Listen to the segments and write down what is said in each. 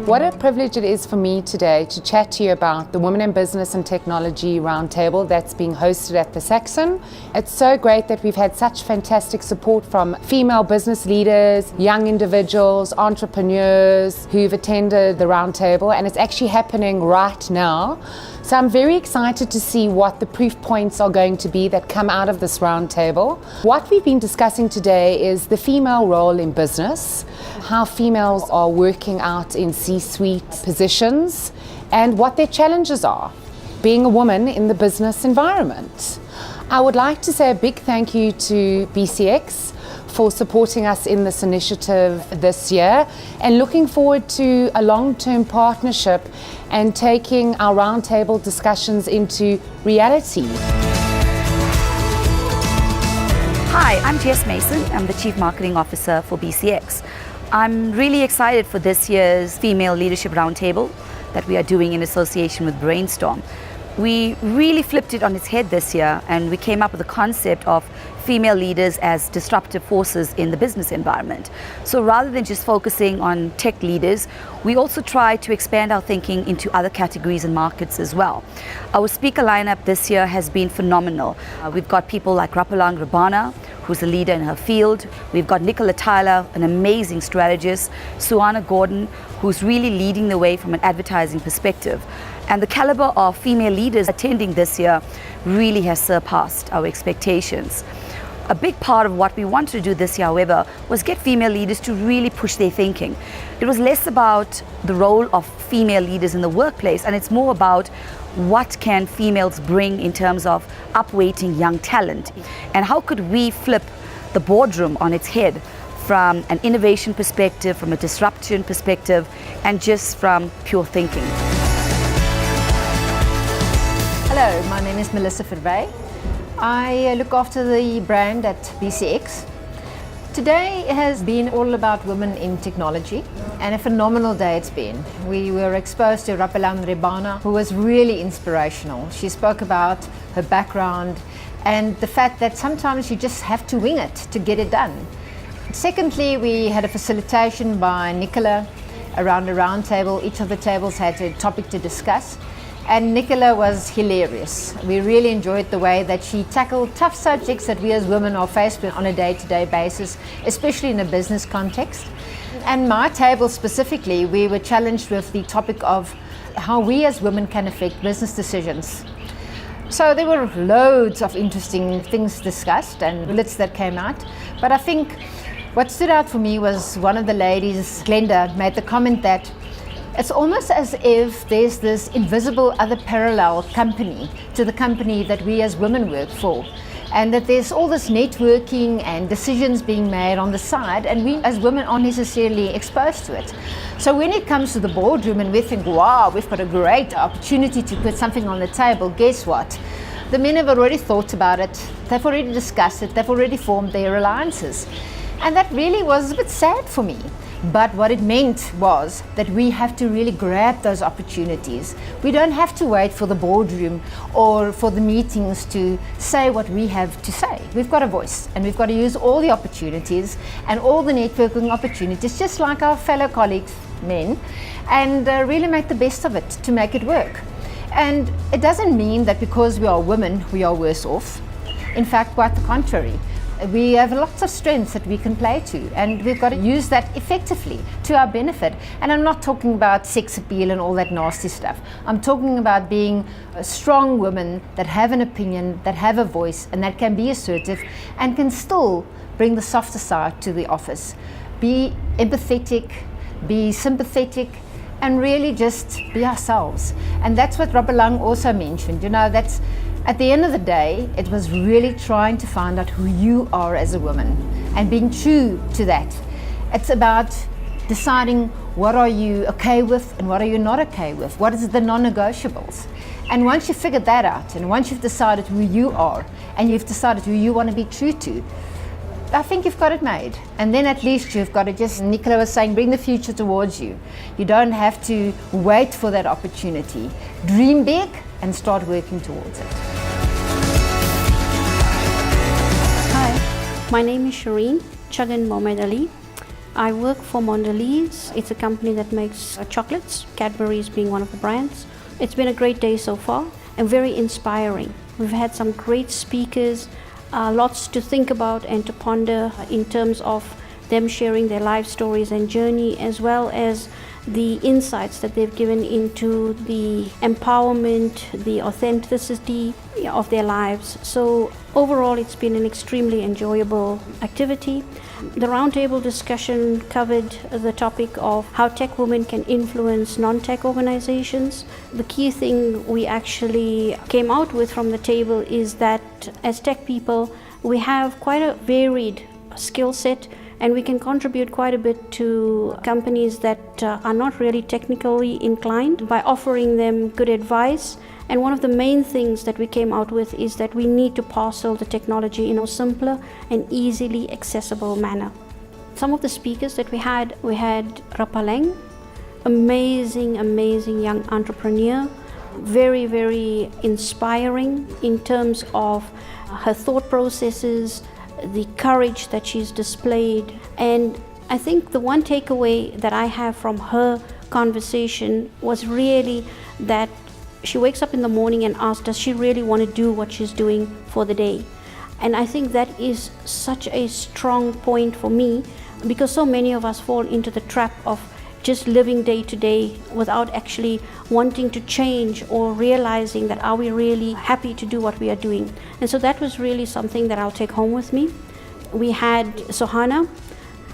What a privilege it is for me today to chat to you about the Women in Business and Technology Roundtable that's being hosted at the Saxon. It's so great that we've had such fantastic support from female business leaders, young individuals, entrepreneurs who've attended the roundtable, and it's actually happening right now. So I'm very excited to see what the proof points are going to be that come out of this roundtable. What we've been discussing today is the female role in business, how females are working out in C-suite positions, and what their challenges are, being a woman in the business environment. I would like to say a big thank you to BCX for supporting us in this initiative this year, and looking forward to a long-term partnership and taking our roundtable discussions into reality. Hi, I'm Jess Mason. I'm the Chief Marketing Officer for BCX. I'm really excited for this year's Female Leadership Roundtable that we are doing in association with Brainstorm. We really flipped it on its head this year, and we came up with the concept of female leaders as disruptive forces in the business environment. So rather than just focusing on tech leaders, we also try to expand our thinking into other categories and markets as well. Our speaker lineup this year has been phenomenal. We've got people like Rapelang, Rabana, who's a leader in her field. We've got Nicola, an amazing strategist, Suana Gordon, who's really leading the way from an advertising perspective. And the caliber of female leaders attending this year really has surpassed our expectations. A big part of what we wanted to do this year, however, was get female leaders to really push their thinking. It was less about the role of female leaders in the workplace, and it's more about what can females bring in terms of upweighting young talent, and how could we flip the boardroom on its head from an innovation perspective, from a disruption perspective, and just from pure thinking. Hello, my name is Melissa Verwey. I look after the brand at BCX. Today has been all about women in technology, and a phenomenal day it's been. We were exposed to Rapelang Rabana, who was really inspirational. She spoke about her background and the fact that sometimes you just have to wing it to get it done. Secondly, we had a facilitation by Nicola around a round table. Each of the tables had a topic to discuss. And Nicola was hilarious. We really enjoyed the way that she tackled tough subjects that we as women are faced with on a day-to-day basis, especially in a business context. And my table specifically, we were challenged with the topic of how we as women can affect business decisions. So there were loads of interesting things discussed and bullets that came out. But I think what stood out for me was one of the ladies, Glenda, made the comment that it's almost as if there's this invisible other parallel company to the company that we as women work for, and that there's all this networking and decisions being made on the side, and we as women aren't necessarily exposed to it. So when it comes to the boardroom and we think, wow, we've got a great opportunity to put something on the table, guess what? The men have already thought about it, they've already discussed it, they've already formed their alliances. And that really was a bit sad for me. But what it meant was that we have to really grab those opportunities. We don't have to wait for the boardroom or for the meetings to say what we have to say. We've got a voice, and we've got to use all the opportunities and all the networking opportunities, just like our fellow colleagues, men, and really make the best of it to make it work. And it doesn't mean that because we are women, we are worse off. In fact, quite the contrary. We have lots of strengths that we can play to, and we've got to use that effectively to our benefit. And I'm not talking about sex appeal and all that nasty stuff. I'm talking about being strong women that have an opinion, that have a voice, and that can be assertive and can still bring the softer side to the office. Be empathetic, be sympathetic, and really just be ourselves. And that's what Rapelang also mentioned. You know, that's at the end of the day, it was really trying to find out who you are as a woman and being true to that. It's about deciding what are you okay with and what are you not okay with. What is the non-negotiables? And once you've figured that out, and once you've decided who you are and you've decided who you want to be true to, I think you've got it made. And then at least you've got to just, Nicola was saying, bring the future towards you. You don't have to wait for that opportunity. Dream big and start working towards it. Hi, my name is Shereen, Chagan-Momade. I work for Mondelez. It's a company that makes chocolates, Cadbury's being one of the brands. It's been a great day so far and very inspiring. We've had some great speakers, lots to think about and to ponder in terms of them sharing their life stories and journey, as well as the insights that they've given into the empowerment, the authenticity of their lives. So overall, it's been an extremely enjoyable activity. The roundtable discussion covered the topic of how tech women can influence non-tech organizations. The key thing we actually came out with from the table is that as tech people, we have quite a varied skill set, and we can contribute quite a bit to companies that are not really technically inclined by offering them good advice. And one of the main things that we came out with is that we need to parcel the technology in a simpler and easily accessible manner. Some of the speakers that we had Rapelang, amazing young entrepreneur, very inspiring in terms of her thought processes, the courage that she's displayed. And I think the one takeaway that I have from her conversation was really that she wakes up in the morning and asks, does she really want to do what she's doing for the day? And I think that is such a strong point for me, because so many of us fall into the trap of just living day to day without actually wanting to change or realizing that are we really happy to do what we are doing. And so that was really something that I'll take home with me. We had Sohana.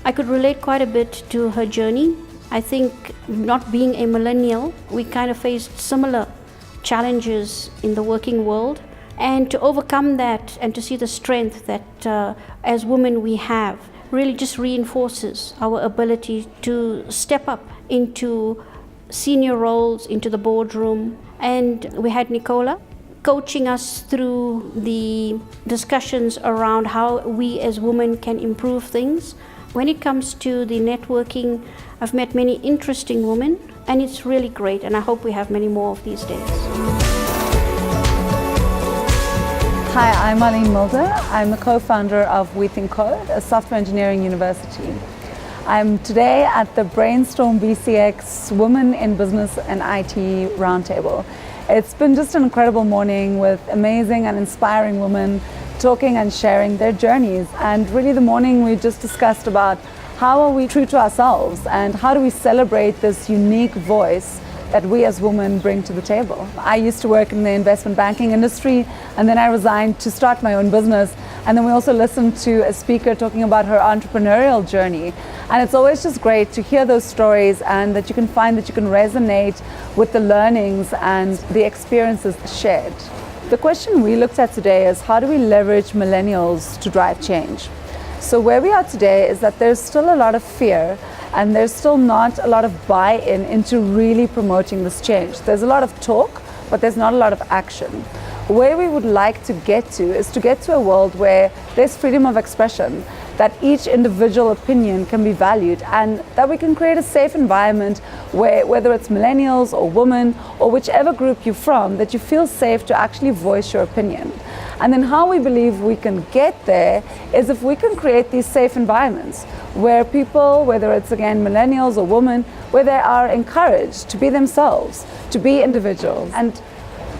I could relate quite a bit to her journey. I think not being a millennial, we kind of faced similar challenges in the working world, and to overcome that and to see the strength that as women we have really just reinforces our ability to step up into senior roles, into the boardroom. And we had Nicola coaching us through the discussions around how we as women can improve things. When it comes to the networking, I've met many interesting women, and it's really great, and I hope we have many more of these days. Hi, I'm Arlene Mulder. I'm the co-founder of We Think Code, a software engineering university. I'm today at the Brainstorm BCX Women in Business and IT Roundtable. It's been just an incredible morning with amazing and inspiring women talking and sharing their journeys. And really the morning we just discussed about how are we true to ourselves and how do we celebrate this unique voice that we as women bring to the table. I used to work in the investment banking industry, and then I resigned to start my own business. And then we also listened to a speaker talking about her entrepreneurial journey. And it's always just great to hear those stories, and that you can find that you can resonate with the learnings and the experiences shared. The question we looked at today is, how do we leverage millennials to drive change? So where we are today is that there's still a lot of fear, and there's still not a lot of buy-in into really promoting this change. There's a lot of talk, but there's not a lot of action. Where we would like to get to is to get to a world where there's freedom of expression, that each individual opinion can be valued, and that we can create a safe environment where, whether it's millennials or women or whichever group you're from, that you feel safe to actually voice your opinion. And then how we believe we can get there is if we can create these safe environments where people, whether it's again millennials or women, where they are encouraged to be themselves, to be individuals, and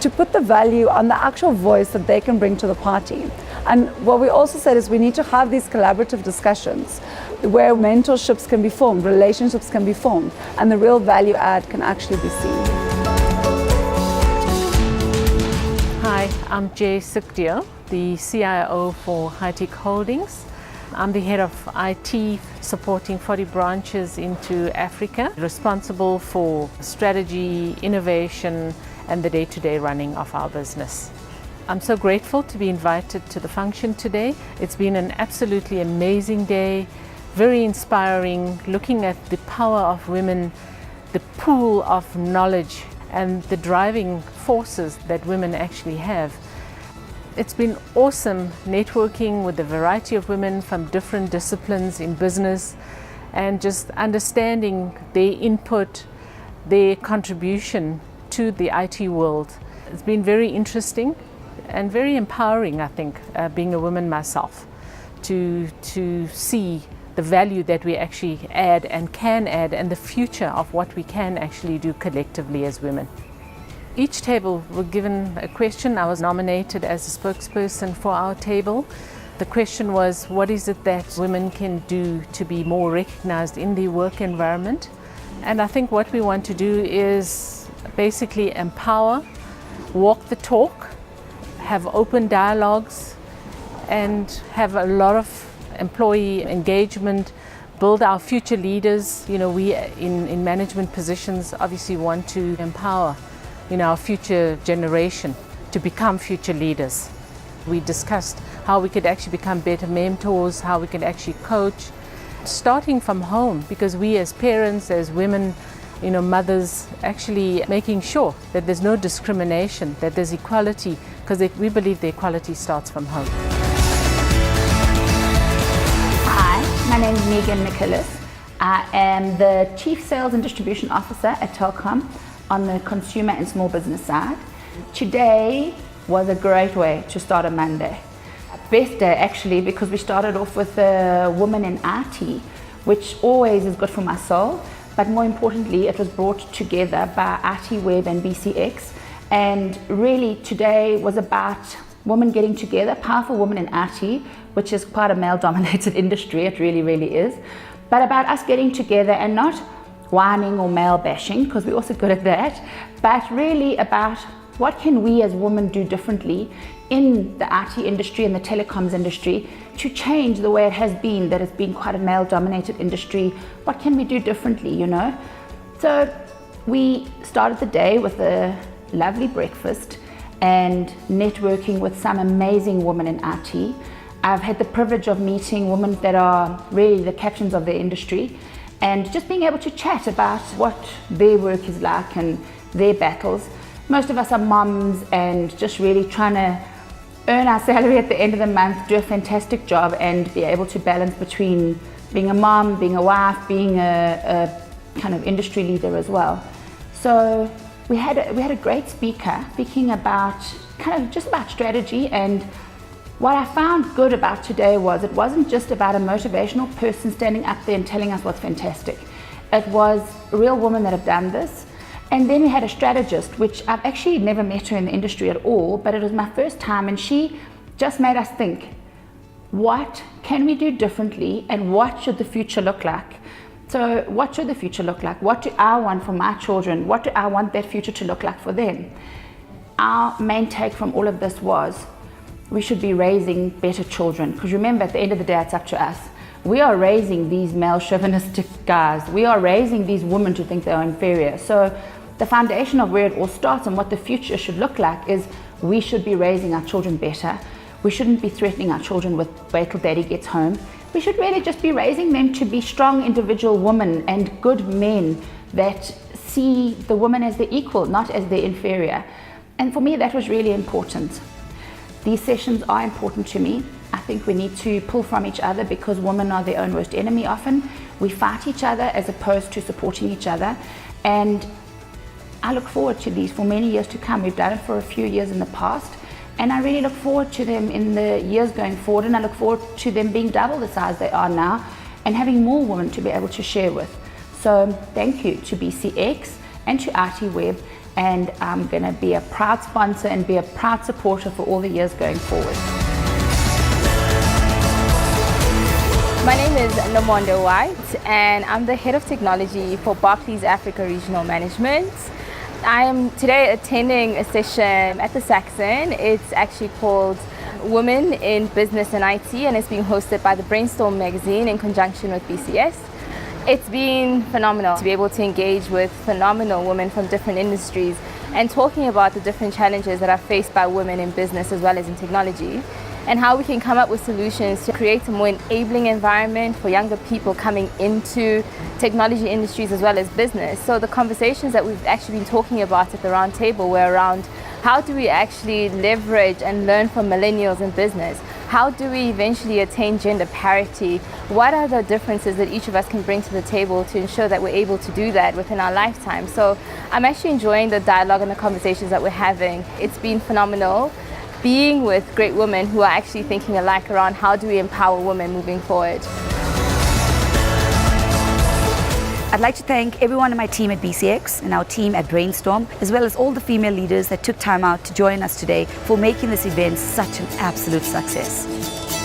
to put the value on the actual voice that they can bring to the party. And what we also said is we need to have these collaborative discussions where mentorships can be formed, relationships can be formed, and the real value add can actually be seen. Hi, I'm Sookdeo, the CIO for Hitech Holdings. I'm the head of IT, supporting 40 branches into Africa, responsible for strategy, innovation, and the day-to-day running of our business. I'm so grateful to be invited to the function today. It's been an absolutely amazing day, very inspiring, looking at the power of women, the pool of knowledge, and the driving forces that women actually have. It's been awesome networking with a variety of women from different disciplines in business, and just understanding their input, their contribution to the IT world. It's been very interesting and very empowering, I think, being a woman myself, to see the value that we actually add and can add, and the future of what we can actually do collectively as women. Each table was given a question. I was nominated as a spokesperson for our table. The question was, what is it that women can do to be more recognized in the work environment? And I think what we want to do is basically empower, walk the talk, have open dialogues, and have a lot of employee engagement, build our future leaders. You know, we in management positions obviously want to empower, you know, our future generation to become future leaders. We discussed how we could actually become better mentors, how we could actually coach, starting from home, because we as parents, as women, you know, mothers, actually making sure that there's no discrimination, that there's equality, because we believe the equality starts from home. My name is Nicola. I am the Chief Sales and Distribution Officer at Telkom on the consumer and small business side. Today was a great way to start a Monday. Best day actually, because we started off with a woman in IT, which always is good for my soul, but more importantly it was brought together by IT Web and BCX, and really today was about women getting together, powerful women in IT, which is quite a male-dominated industry, it really is, but about us getting together and not whining or male bashing, because we're also good at that, but really about what can we as women do differently in the IT industry and the telecoms industry to change the way it has been, that it's been quite a male-dominated industry. What can we do differently, you know? So we started the day with a lovely breakfast and networking with some amazing women in IT. I've had the privilege of meeting women that are really the captains of their industry, and just being able to chat about what their work is like and their battles. Most of us are moms and just really trying to earn our salary at the end of the month, do a fantastic job, and be able to balance between being a mom, being a wife, being a kind of industry leader as well. So we had a great speaker speaking about kind of just about strategy, and what I found good about today was it wasn't just about a motivational person standing up there and telling us what's fantastic. It was real women that have done this. And then we had a strategist, which I've actually never met her in the industry at all, but it was my first time, and she just made us think, what can we do differently and what should the future look like? So what should the future look like? What do I want for my children? What do I want that future to look like for them? Our main take from all of this was we should be raising better children, because remember, at the end of the day, it's up to us. We are raising these male chauvinistic guys. We are raising these women to think they are inferior. So the foundation of where it all starts and what the future should look like is we should be raising our children better. We shouldn't be threatening our children with wait till daddy gets home. We should really just be raising them to be strong individual women and good men that see the woman as their equal, not as their inferior. And for me, that was really important. These sessions are important to me. I think we need to pull from each other, because women are their own worst enemy often. We fight each other as opposed to supporting each other. And I look forward to these for many years to come. We've done it for a few years in the past, and I really look forward to them in the years going forward, and I look forward to them being double the size they are now and having more women to be able to share with. So thank you to BCX and to IT Web, and I'm going to be a proud sponsor and be a proud supporter for all the years going forward. My name is Nomondo and I'm the Head of Technology for Barclays Africa Regional Management. I am today attending a session at the Saxon. It's actually called Women in Business and IT, and it's being hosted by the Brainstorm magazine in conjunction with BCS. It's been phenomenal to be able to engage with phenomenal women from different industries and talking about the different challenges that are faced by women in business as well as in technology, and how we can come up with solutions to create a more enabling environment for younger people coming into technology industries as well as business. So the conversations that we've actually been talking about at the round table were around how do we actually leverage and learn from millennials in business? How do we eventually attain gender parity? What are the differences that each of us can bring to the table to ensure that we're able to do that within our lifetime? So I'm actually enjoying the dialogue and the conversations that we're having. It's been phenomenal being with great women who are actually thinking alike around how do we empower women moving forward. I'd like to thank everyone in my team at BCX and our team at Brainstorm, as well as all the female leaders that took time out to join us today for making this event such an absolute success.